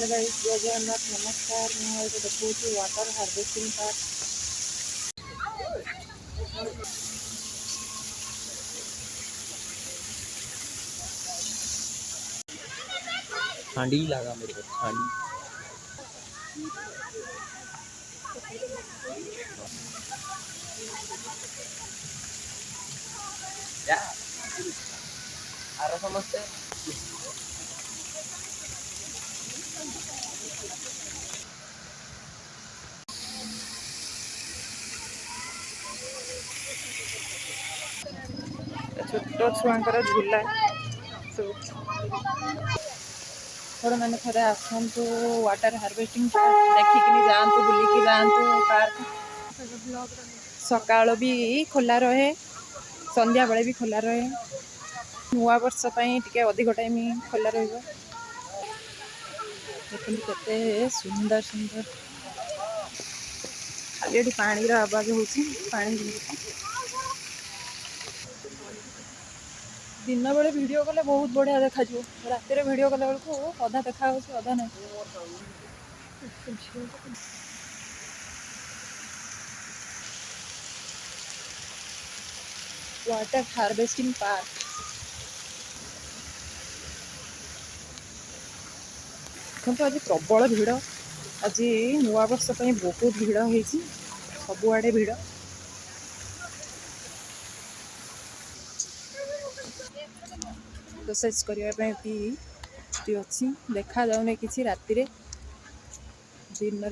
guys जय जगन्नाथ नमस्कार मुझे देखा वाटर हार्वेस्टिंग पार्क ठंडी लगा मेरे को ठंडी आर समस्ते छोट छुआर झूला थोड़ा मैंने थे आसतु वाटर हार्वेस्टिंग पार्क देखिकी जातु बुलिकी जातु पार्क सकाल भी खोला रहे संध्या बेले भी खोला रहे नुआ वर्ष टे अधिक टाइम खोला रही देखते सुंदर सुंदर खाली ये पानी आवाज हो दिन बेले वीडियो कले बहुत बढ़िया देखा रात वीडियो कला बेलू अधा देखा अधा ना वाटर हार्वेस्टिंग पार्क देखो आज प्रबल भिड़ आज नुआ वर्ष बहुत भिड़ हो सबुआड़े भिड़ एक्सरसाइज करने भी अच्छी देखा जाऊनी किसी राति दिन में